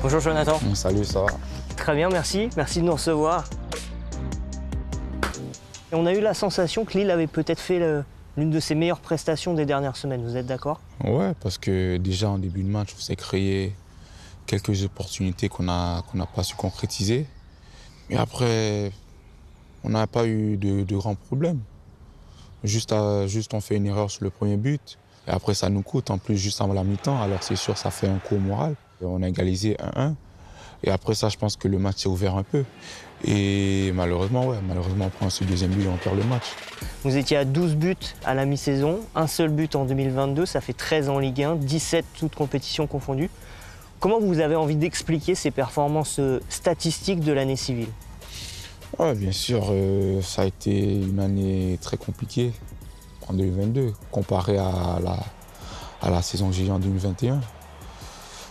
Bonjour Jonathan. Salut, ça va? Très bien, merci. Merci de nous recevoir. Et on a eu la sensation que Lille avait peut-être fait l'une de ses meilleures prestations des dernières semaines. Vous êtes d'accord? Ouais, parce que déjà en début de match, on s'est créé quelques opportunités qu'on n'a pas su concrétiser. Mais après, on n'a pas eu de grands problèmes. Juste on fait une erreur sur le premier but. Et après, ça nous coûte en plus juste avant la mi-temps. Alors c'est sûr, ça fait un coup au moral. Et on a égalisé 1-1. Et après ça, je pense que le match s'est ouvert un peu. Et malheureusement, on prend ce deuxième but et on perd le match. Vous étiez à 12 buts à la mi-saison, un seul but en 2022, ça fait 13 en Ligue 1, 17 toutes compétitions confondues. Comment vous avez envie d'expliquer ces performances statistiques de l'année civile? Ouais, bien sûr, ça a été une année très compliquée en 2022, comparée à la saison que j'ai eue en 2021.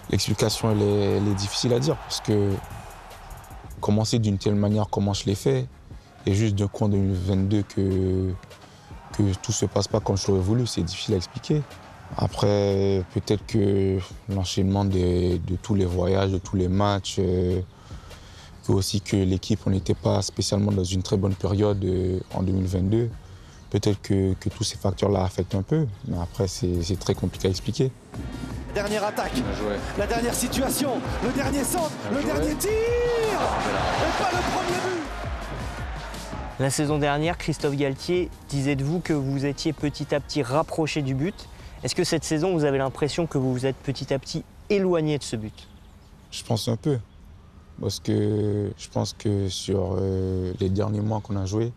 L'explication, elle est difficile à dire parce que commencer d'une telle manière, comment je l'ai fait, et juste d'un coup en 2022 que tout ne se passe pas comme je l'aurais voulu, c'est difficile à expliquer. Après, peut-être que l'enchaînement de tous les voyages, de tous les matchs, que aussi que l'équipe, on n'était pas spécialement dans une très bonne période en 2022. Peut-être que tous ces facteurs-là affectent un peu, mais après, c'est très compliqué à expliquer. Dernière attaque, la dernière situation, le dernier centre, le dernier tir et pas le premier but. La saison dernière, Christophe Galtier disait de vous que vous étiez petit à petit rapproché du but. Est-ce que cette saison, vous avez l'impression que vous vous êtes petit à petit éloigné de ce but? Je pense un peu, parce que je pense que sur les derniers mois qu'on a joué,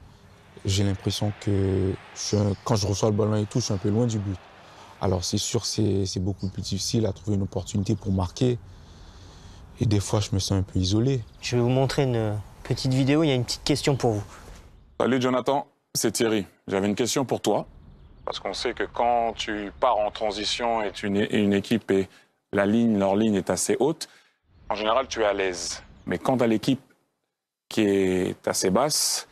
j'ai l'impression que quand je reçois le ballon et tout, je suis un peu loin du but. Alors c'est sûr, c'est beaucoup plus difficile à trouver une opportunité pour marquer. Et des fois, je me sens un peu isolé. Je vais vous montrer une petite vidéo, il y a une petite question pour vous. Salut Jonathan, c'est Thierry. J'avais une question pour toi. Parce qu'on sait que quand tu pars en transition et une équipe et leur ligne est assez haute, en général, tu es à l'aise. Mais quand tu as l'équipe qui est assez basse,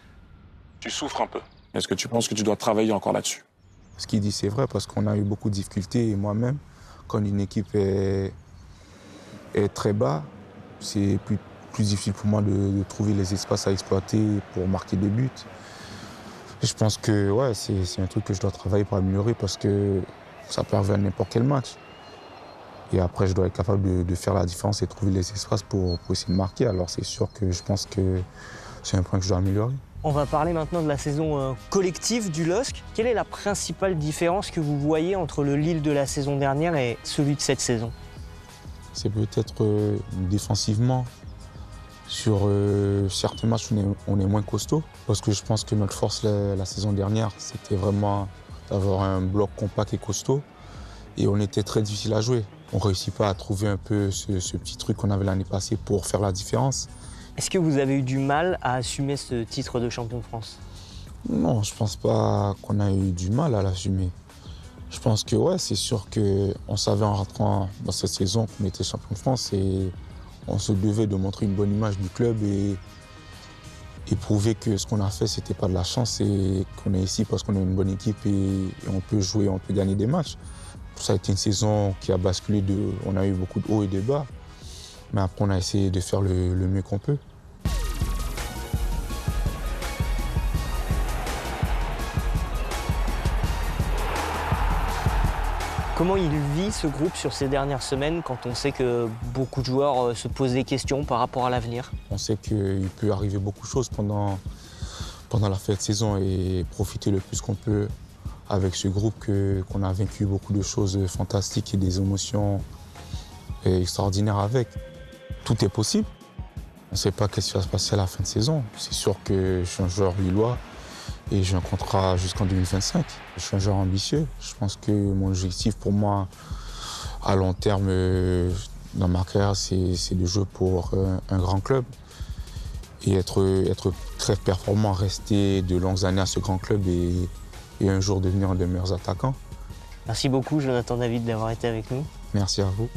tu souffres un peu. Est-ce que tu penses que tu dois travailler encore là-dessus? Ce qu'il dit, c'est vrai, parce qu'on a eu beaucoup de difficultés. Et moi-même, quand une équipe est très bas, c'est plus difficile pour moi de trouver les espaces à exploiter pour marquer des buts. Et je pense que ouais, c'est un truc que je dois travailler pour améliorer parce que ça peut arriver à n'importe quel match. Et après, je dois être capable de faire la différence et trouver les espaces pour essayer de marquer. Alors c'est sûr que je pense que c'est un point que je dois améliorer. On va parler maintenant de la saison collective du LOSC. Quelle est la principale différence que vous voyez entre le Lille de la saison dernière et celui de cette saison? C'est peut-être défensivement. Sur certains matchs, on est moins costaud. Parce que je pense que notre force la saison dernière, c'était vraiment d'avoir un bloc compact et costaud. Et on était très difficile à jouer. On ne réussit pas à trouver un peu ce petit truc qu'on avait l'année passée pour faire la différence. Est-ce que vous avez eu du mal à assumer ce titre de champion de France? Non, je ne pense pas qu'on a eu du mal à l'assumer. Je pense que ouais, c'est sûr qu'on savait en rentrant dans cette saison qu'on était champion de France et on se devait de montrer une bonne image du club et prouver que ce qu'on a fait, c'était pas de la chance et qu'on est ici parce qu'on a une bonne équipe et on peut jouer, on peut gagner des matchs. Ça a été une saison qui a basculé, on a eu beaucoup de hauts et de bas, mais après on a essayé de faire le mieux qu'on peut. Comment il vit ce groupe sur ces dernières semaines quand on sait que beaucoup de joueurs se posent des questions par rapport à l'avenir? On sait qu'il peut arriver beaucoup de choses pendant la fin de saison et profiter le plus qu'on peut avec ce groupe qu'on a vaincu beaucoup de choses fantastiques et des émotions extraordinaires avec. Tout est possible. On ne sait pas ce qui va se passer à la fin de saison. C'est sûr que je suis un joueur lillois et j'ai un contrat jusqu'en 2025. Je suis un joueur ambitieux. Je pense que mon objectif pour moi, à long terme, dans ma carrière, c'est de jouer pour un grand club et être très performant, rester de longues années à ce grand club et un jour devenir un des meilleurs attaquants. Merci beaucoup, Jonathan David, d'avoir été avec nous. Merci à vous.